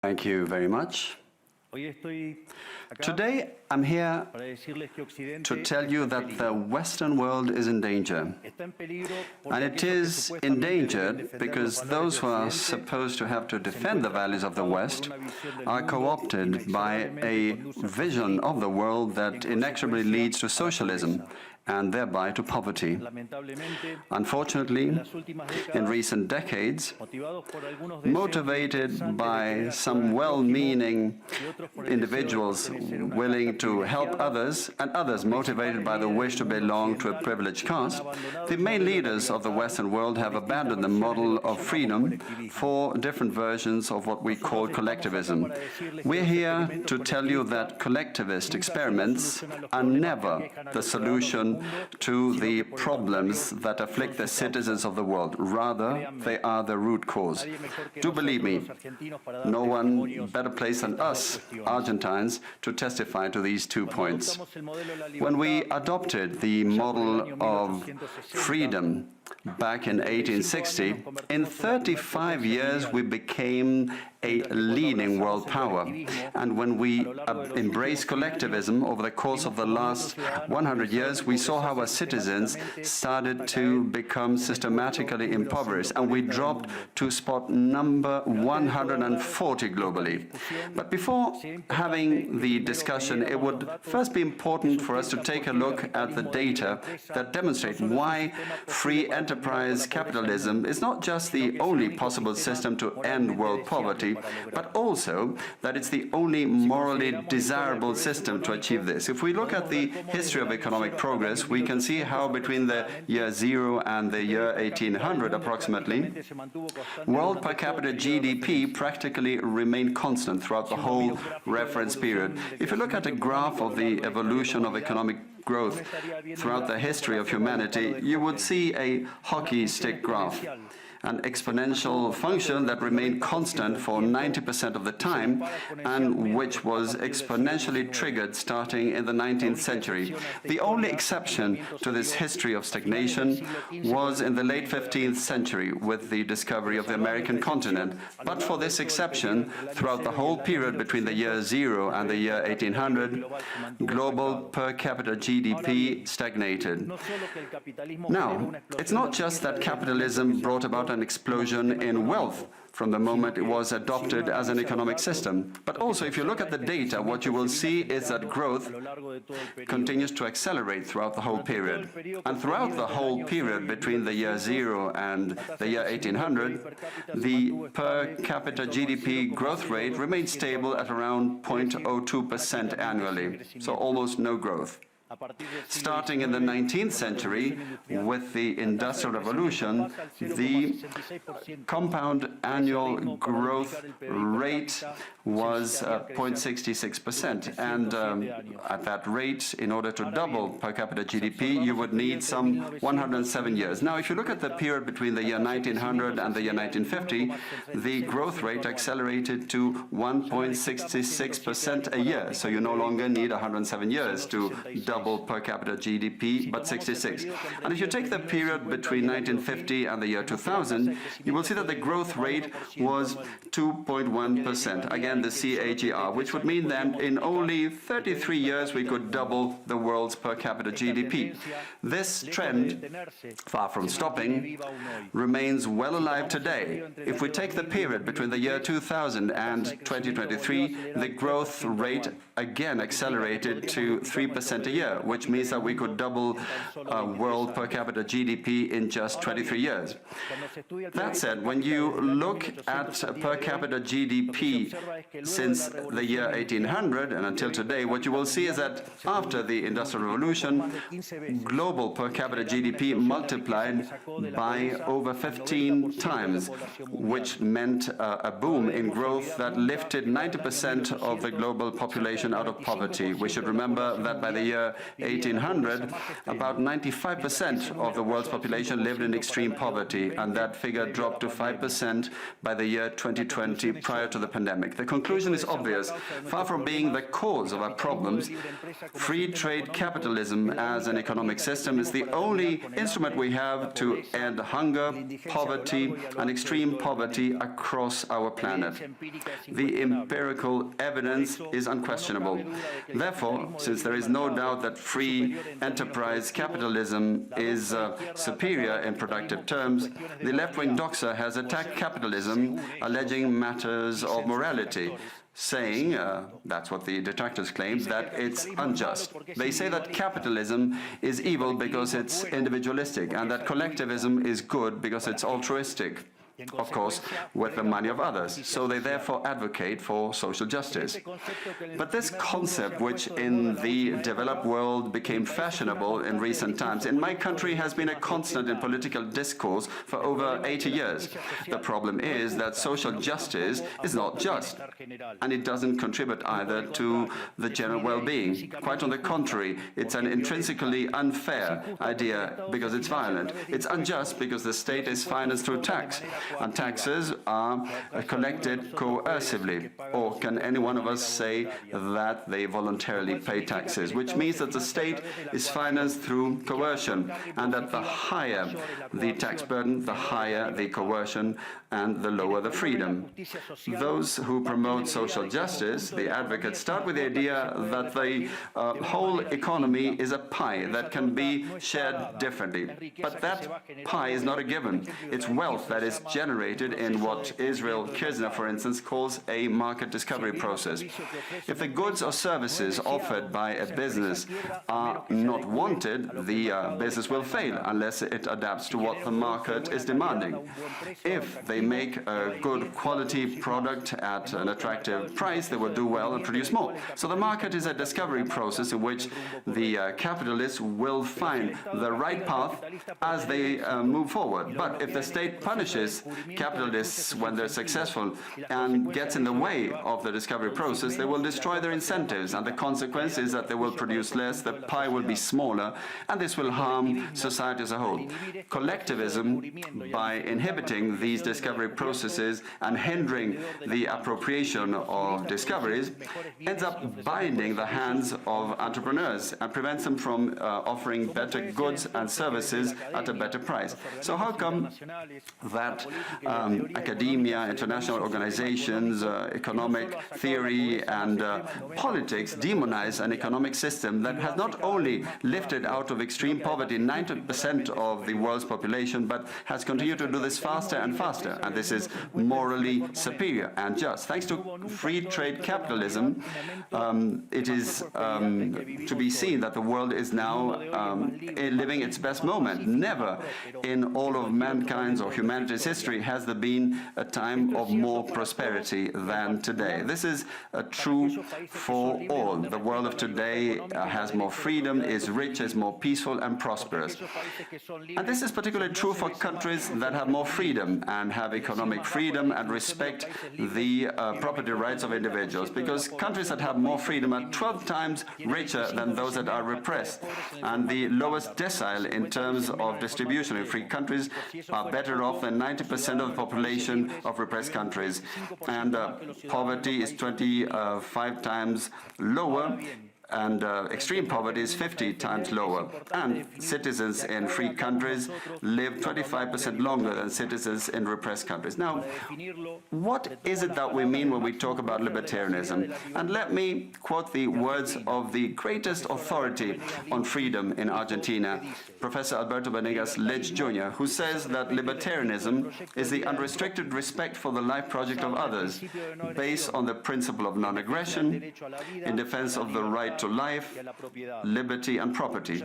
Thank you very much. Today, I'm here to tell you that the Western world is in danger. And it is endangered because those who are supposed to have to defend the values of the West are co-opted by a vision of the world that inexorably leads to socialism and thereby to poverty. Unfortunately, in recent decades, motivated by some well-meaning individuals willing to help others, and others motivated by the wish to belong to a privileged caste, the main leaders of the Western world have abandoned the model of freedom for different versions of what we call collectivism. We're here to tell you that collectivist experiments are never the solution to the problems that afflict the citizens of the world. Rather, they are the root cause. Do believe me, no one better placed than us, Argentines, to testify to these 2 points. When we adopted the model of freedom back in 1860, in 35 years we became a leading world power. And when we embraced collectivism over the course of the last 100 years, we saw how our citizens started to become systematically impoverished, and we dropped to spot number 140 globally. But before having the discussion, it would first be important for us to take a look at the data that demonstrate why free enterprise capitalism is not just the only possible system to end world poverty, but also that it's the only morally desirable system to achieve this. If we look at the history of economic progress, we can see how between the year 0 and the year 1800 approximately, world per capita GDP practically remained constant throughout the whole reference period. If you look at a graph of the evolution of economic growth throughout the history of humanity, you would see a hockey stick graph, an exponential function that remained constant for 90% of the time and which was exponentially triggered starting in the 19th century. The only exception to this history of stagnation was in the late 15th century with the discovery of the American continent. But for this exception, throughout the whole period between the year 0 and the year 1800, global per capita GDP stagnated. Now, it's not just that capitalism brought about an explosion in wealth from the moment it was adopted as an economic system. But also, if you look at the data, what you will see is that growth continues to accelerate throughout the whole period. And throughout the whole period between the year 0 and the year 1800, the per capita GDP growth rate remained stable at around 0.02% annually, so almost no growth. Starting in the 19th century, with the Industrial Revolution, the compound annual growth rate was 0.66%. And at that rate, in order to double per capita GDP, you would need some 107 years. Now, if you look at the period between the year 1900 and the year 1950, the growth rate accelerated to 1.66% a year. So you no longer need 107 years to double per capita GDP, but 66. And if you take the period between 1950 and the year 2000, you will see that the growth rate was 2.1%. Again, the CAGR, which would mean that in only 33 years we could double the world's per capita GDP. This trend, far from stopping, remains well alive today. If we take the period between the year 2000 and 2023, the growth rate again accelerated to 3% a year, which means that we could double world per capita GDP in just 23 years. That said, when you look at per capita GDP since the year 1800 and until today, what you will see is that after the Industrial Revolution, global per capita GDP multiplied by over 15 times, which meant a boom in growth that lifted 90% of the global population out of poverty. We should remember that by the year 1800, about 95% of the world's population lived in extreme poverty, and that figure dropped to 5% by the year 2020, prior to the pandemic. The conclusion is obvious. Far from being the cause of our problems, free trade capitalism as an economic system is the only instrument we have to end hunger, poverty, and extreme poverty across our planet. The empirical evidence is unquestionable. Therefore, since there is no doubt that free enterprise capitalism is superior in productive terms, the left-wing doxa has attacked capitalism, alleging matters of morality, saying, that's what the detractors claim, that it's unjust. They say that capitalism is evil because it's individualistic, and that collectivism is good because it's altruistic, of course, with the money of others. So they therefore advocate for social justice. But this concept, which in the developed world became fashionable in recent times, in my country has been a constant in political discourse for over 80 years. The problem is that social justice is not just, and it doesn't contribute either to the general well-being. Quite on the contrary, it's an intrinsically unfair idea because it's violent. It's unjust because the state is financed through tax, and taxes are collected coercively. Or can any one of us say that they voluntarily pay taxes? Which means that the state is financed through coercion, and that the higher the tax burden, the higher the coercion, and the lower the freedom. Those who promote social justice, the advocates, start with the idea that the whole economy is a pie that can be shared differently. But that pie is not a given. It's wealth that is generated in what Israel Kirzner, for instance, calls a market discovery process. If the goods or services offered by a business are not wanted, the business will fail unless it adapts to what the market is demanding. If they make a good quality product at an attractive price, they will do well and produce more. So the market is a discovery process in which the capitalists will find the right path as they move forward. But if the state punishes capitalists when they're successful and gets in the way of the discovery process, they will destroy their incentives, and the consequence is that they will produce less, the pie will be smaller, and this will harm society as a whole. Collectivism, by inhibiting these discovery processes and hindering the appropriation of discoveries, ends up binding the hands of entrepreneurs and prevents them from offering better goods and services at a better price. So how come that academia, international organizations, economic theory and politics demonize an economic system that has not only lifted out of extreme poverty 90% of the world's population, but has continued to do this faster and faster? And this is morally superior and just. Thanks to free trade capitalism, it is to be seen that the world is now living its best moment. Never in all of mankind's or humanity's history has there been a time of more prosperity than today. This is true for all. The world of today has more freedom, is rich, is more peaceful and prosperous. And this is particularly true for countries that have more freedom and have economic freedom and respect the property rights of individuals, because countries that have more freedom are 12 times richer than those that are repressed, and the lowest decile in terms of distribution in free countries are better off than 90% of the population of repressed countries, and poverty is 25 times lower, and extreme poverty is 50 times lower. And citizens in free countries live 25% longer than citizens in repressed countries. Now, what is it that we mean when we talk about libertarianism? And let me quote the words of the greatest authority on freedom in Argentina, Professor Alberto Venegas Lynch Jr., who says that libertarianism is the unrestricted respect for the life project of others, based on the principle of non-aggression, in defense of the right to life, liberty and property.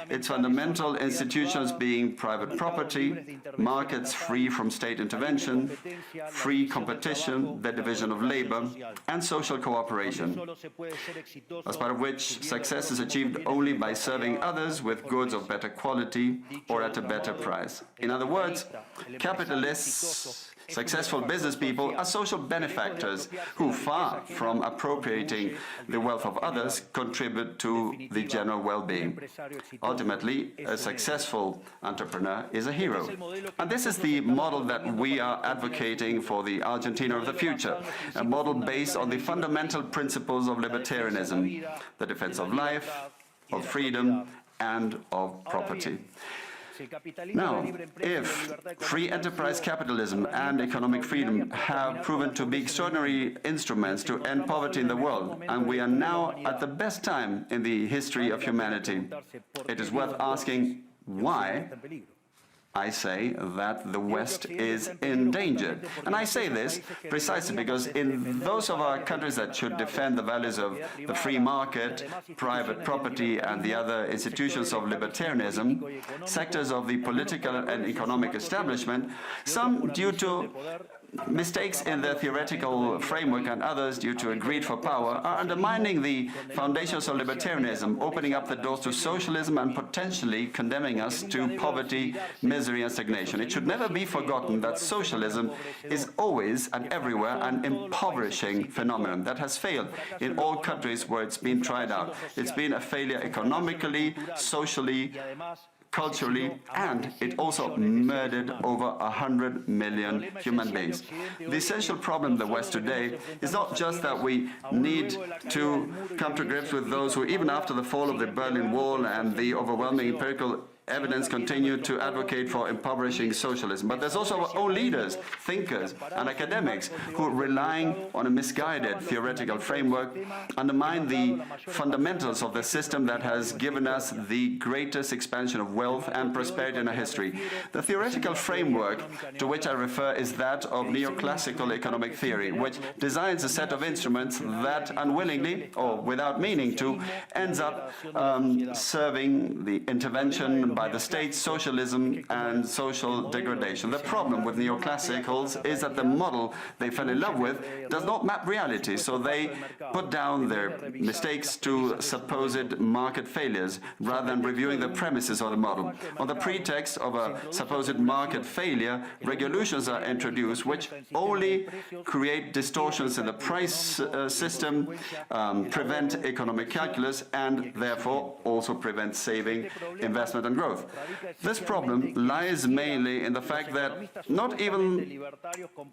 Its fundamental institutions being private property, markets free from state intervention, free competition, the division of labor, and social cooperation, as part of which success is achieved only by serving others with goods of better quality or at a better price. In other words, capitalists Successful business people are social benefactors who, far from appropriating the wealth of others, contribute to the general well-being. Ultimately, a successful entrepreneur is a hero. And this is the model that we are advocating for the Argentina of the future, a model based on the fundamental principles of libertarianism, the defense of life, of freedom, and of property. Now, if free enterprise capitalism and economic freedom have proven to be extraordinary instruments to end poverty in the world, and we are now at the best time in the history of humanity, it is worth asking why I say that the West is endangered. And I say this precisely because in those of our countries that should defend the values of the free market, private property, and the other institutions of libertarianism, sectors of the political and economic establishment, some due to mistakes in their theoretical framework and others due to a greed for power, are undermining the foundations of libertarianism, opening up the doors to socialism and potentially condemning us to poverty, misery and stagnation. It should never be forgotten that socialism is always and everywhere an impoverishing phenomenon that has failed in all countries where it's been tried out. It's been a failure economically, socially, culturally, and it also murdered over 100 million human beings. The essential problem in the West today is not just that we need to come to grips with those who, even after the fall of the Berlin Wall and the overwhelming empirical evidence, continue to advocate for impoverishing socialism. But there's also our own leaders, thinkers, and academics who, relying on a misguided theoretical framework, undermine the fundamentals of the system that has given us the greatest expansion of wealth and prosperity in our history. The theoretical framework to which I refer is that of neoclassical economic theory, which designs a set of instruments that unwillingly, or without meaning to, ends up serving the intervention by the state, socialism, and social degradation. The problem with neoclassicals is that the model they fell in love with does not map reality, so they put down their mistakes to supposed market failures rather than reviewing the premises of the model. On the pretext of a supposed market failure, regulations are introduced which only create distortions in the price system, prevent economic calculus, and therefore also prevent saving, investment, and growth. This problem lies mainly in the fact that not even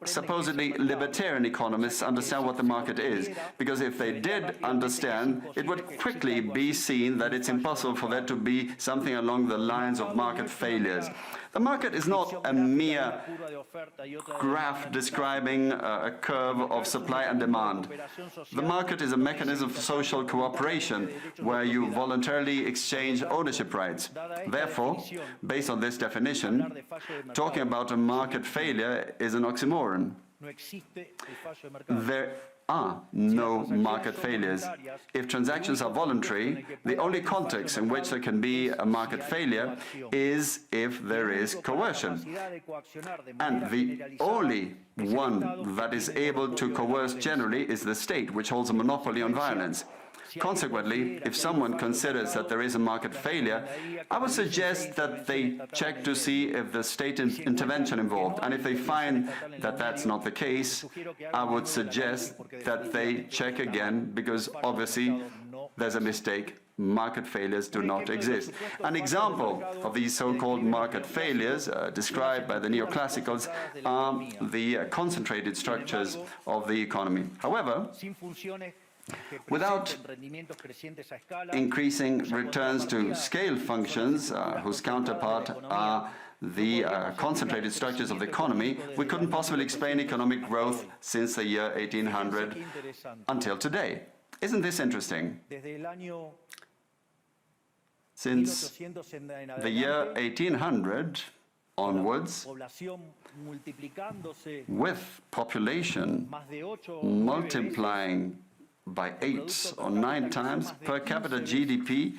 supposedly libertarian economists understand what the market is, because if they did understand, it would quickly be seen that it's impossible for there to be something along the lines of market failures. The market is not a mere graph describing a curve of supply and demand. The market is a mechanism for social cooperation where you voluntarily exchange ownership rights. Therefore, based on this definition, talking about a market failure is an oxymoron. There are no market failures. If transactions are voluntary, the only context in which there can be a market failure is if there is coercion. And the only one that is able to coerce generally is the state, which holds a monopoly on violence. Consequently, if someone considers that there is a market failure, I would suggest that they check to see if the state intervention involved. And if they find that that's not the case, I would suggest that they check again, because obviously there's a mistake. Market failures do not exist. An example of these so-called market failures described by the neoclassicals are the concentrated structures of the economy. However, without increasing returns to scale functions, whose counterpart are the concentrated structures of the economy, we couldn't possibly explain economic growth since the year 1800 until today. Isn't this interesting? Since the year 1800 onwards, with population multiplying by 8 or 9 times, per capita GDP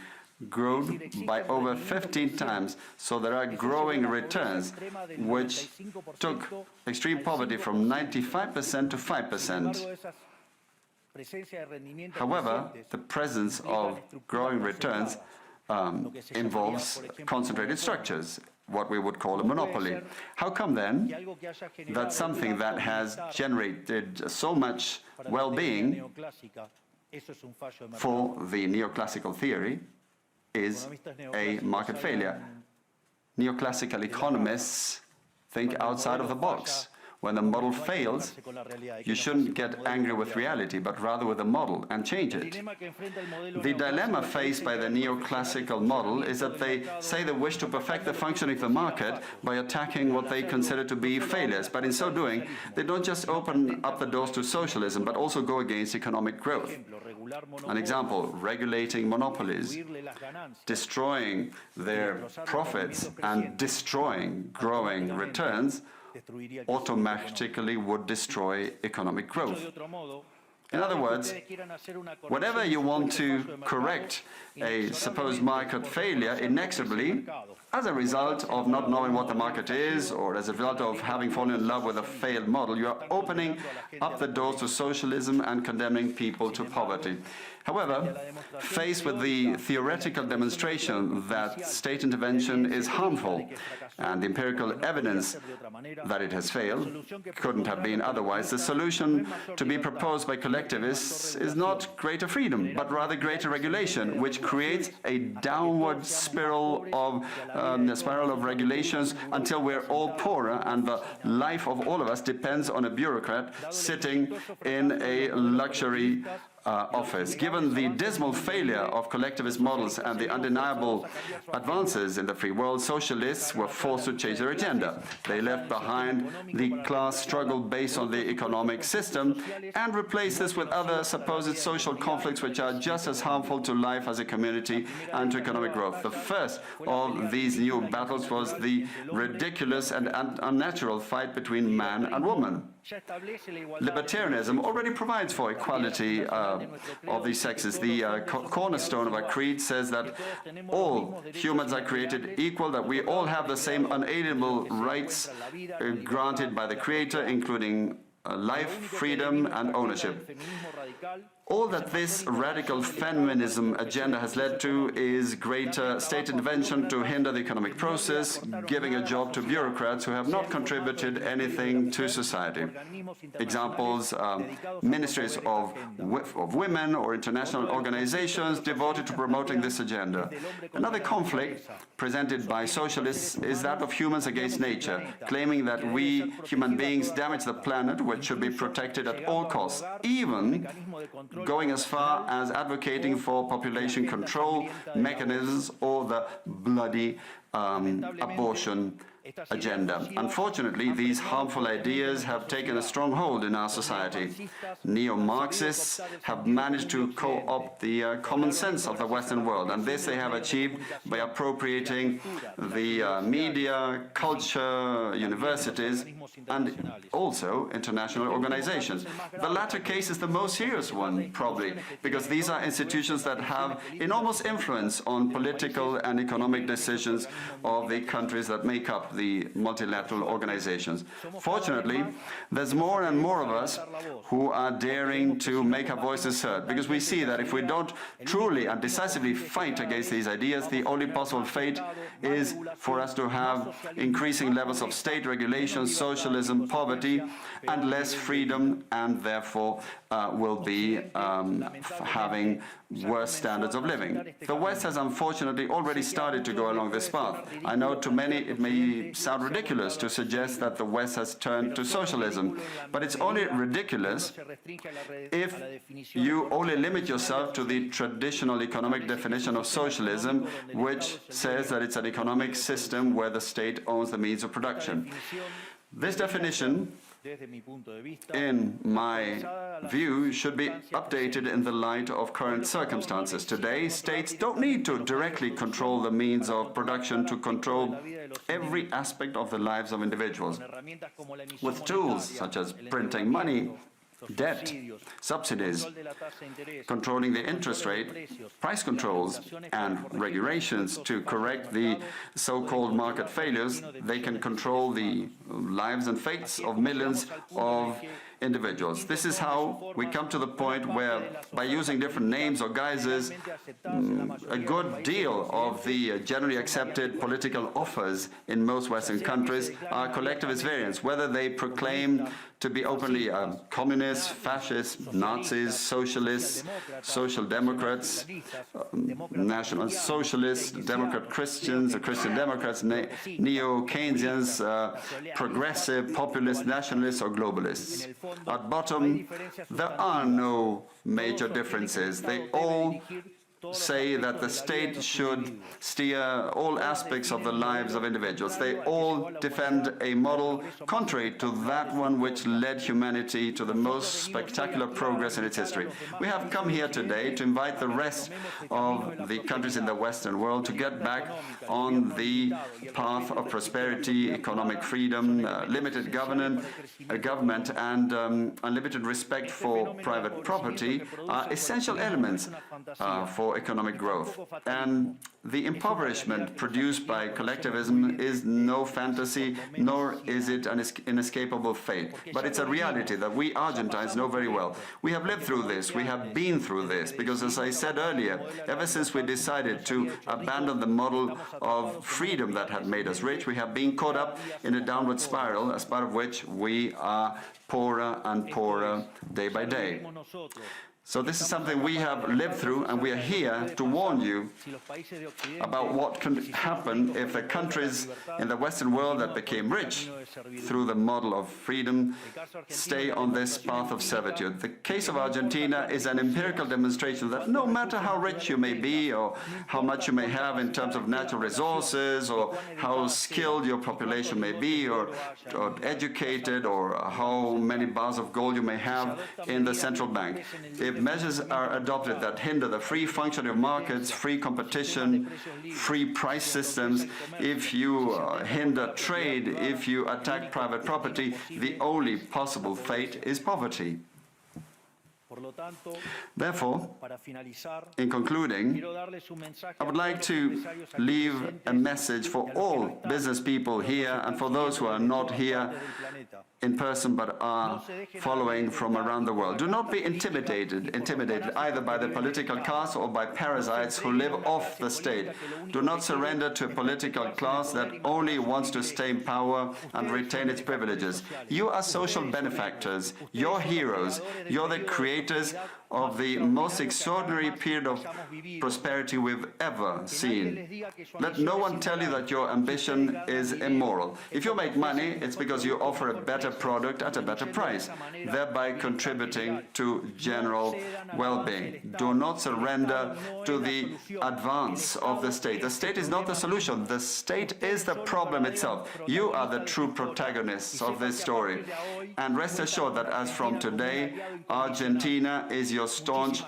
grown by over 15 times. So there are growing returns, which took extreme poverty from 95% to 5%. However, the presence of growing returns involves concentrated structures. what we would call a monopoly. How come then that something that has generated so much well-being for the neoclassical theory is a market failure? Neoclassical economists think outside of the box. When the model fails, you shouldn't get angry with reality, but rather with the model and change it. The dilemma faced by the neoclassical model is that they say they wish to perfect the functioning of the market by attacking what they consider to be failures. But in so doing, they don't just open up the doors to socialism, but also go against economic growth. An example, regulating monopolies, destroying their profits and destroying growing returns automatically would destroy economic growth. In other words, whenever you want to correct a supposed market failure inexorably, as a result of not knowing what the market is, or as a result of having fallen in love with a failed model, you are opening up the doors to socialism and condemning people to poverty. However, faced with the theoretical demonstration that state intervention is harmful and the empirical evidence that it has failed couldn't have been otherwise, the solution to be proposed by collectivists is not greater freedom, but rather greater regulation, which creates a downward spiral of regulations until we're all poorer and the life of all of us depends on a bureaucrat sitting in a luxury office. Given the dismal failure of collectivist models and the undeniable advances in the free world, socialists were forced to change their agenda. They left behind the class struggle based on the economic system and replaced this with other supposed social conflicts which are just as harmful to life as a community and to economic growth. The first of these new battles was the ridiculous and unnatural fight between man and woman. Libertarianism already provides for equality of these sexes. The cornerstone of our creed says that all humans are created equal, that we all have the same unalienable rights granted by the Creator, including life, freedom, and ownership. All that this radical feminism agenda has led to is greater state intervention to hinder the economic process, giving a job to bureaucrats who have not contributed anything to society. Examples, ministries of women or international organizations devoted to promoting this agenda. Another conflict presented by socialists is that of humans against nature, claiming that we human beings damage the planet, which should be protected at all costs, even going as far as advocating for population control mechanisms or the bloody abortion agenda. Unfortunately, these harmful ideas have taken a strong hold in our society. Neo-Marxists have managed to co-opt the common sense of the Western world, and this they have achieved by appropriating the media, culture, universities, and also international organizations. The latter case is the most serious one, probably, because these are institutions that have enormous influence on political and economic decisions of the countries that make up the multilateral organizations. Fortunately, there's more and more of us who are daring to make our voices heard, because we see that if we don't truly and decisively fight against these ideas, the only possible fate is for us to have increasing levels of state regulation, socialism, poverty, and less freedom, and therefore will be having worse standards of living. The West has unfortunately already started to go along this path. I know to many it may sound ridiculous to suggest that the West has turned to socialism, but it's only ridiculous if you only limit yourself to the traditional economic definition of socialism, which says that it's an economic system where the state owns the means of production. This definition, in my view, should be updated in the light of current circumstances. Today, states don't need to directly control the means of production to control every aspect of the lives of individuals. With tools such as printing money, debt, subsidies, controlling the interest rate, price controls, and regulations to correct the so-called market failures, they can control the lives and fates of millions of individuals. This is how we come to the point where, by using different names or guises, a good deal of the generally accepted political offers in most Western countries are collectivist variants, whether they proclaim to be openly communists, fascists, Nazis, socialists, social democrats, national socialists, Democrat Christians, Christian Democrats, neo-Keynesians, progressive, populist, nationalists, or globalists. At bottom, there are no major differences. They all say that the state should steer all aspects of the lives of individuals. They all defend a model contrary to that one which led humanity to the most spectacular progress in its history. We have come here today to invite the rest of the countries in the Western world to get back on the path of prosperity, economic freedom, limited government, and unlimited respect for private property are essential elements for economic growth. And the impoverishment produced by collectivism is no fantasy, nor is it an inescapable fate. But it's a reality that we Argentines know very well. We have lived through this, we have been through this, because as I said earlier, ever since we decided to abandon the model of freedom that had made us rich, we have been caught up in a downward spiral, as part of which we are poorer and poorer day by day. So this is something we have lived through, and we are here to warn you about what can happen if the countries in the Western world that became rich through the model of freedom stay on this path of servitude. The case of Argentina is an empirical demonstration that no matter how rich you may be, or how much you may have in terms of natural resources, or how skilled your population may be, or educated, or how many bars of gold you may have in the central bank, if measures are adopted that hinder the free functioning of markets, free competition, free price systems, if you hinder trade, if you attack private property, the only possible fate is poverty. Therefore, in concluding, I would like to leave a message for all business people here and for those who are not here in person but are following from around the world. Do not be intimidated either by the political class or by parasites who live off the state. Do not surrender to a political class that only wants to stay in power and retain its privileges. You are social benefactors, you're heroes, you're the creators of the most extraordinary period of prosperity we've ever seen. Let no one tell you that your ambition is immoral. If you make money, it's because you offer a better product at a better price, thereby contributing to general well-being. Do not surrender to the advance of the state. The state is not the solution. The state is the problem itself. You are the true protagonists of this story. And rest assured that as from today, Argentina is your staunch,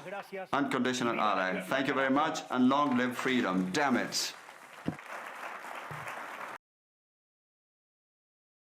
unconditional ally. Thank you very much, and long live freedom. Damn it.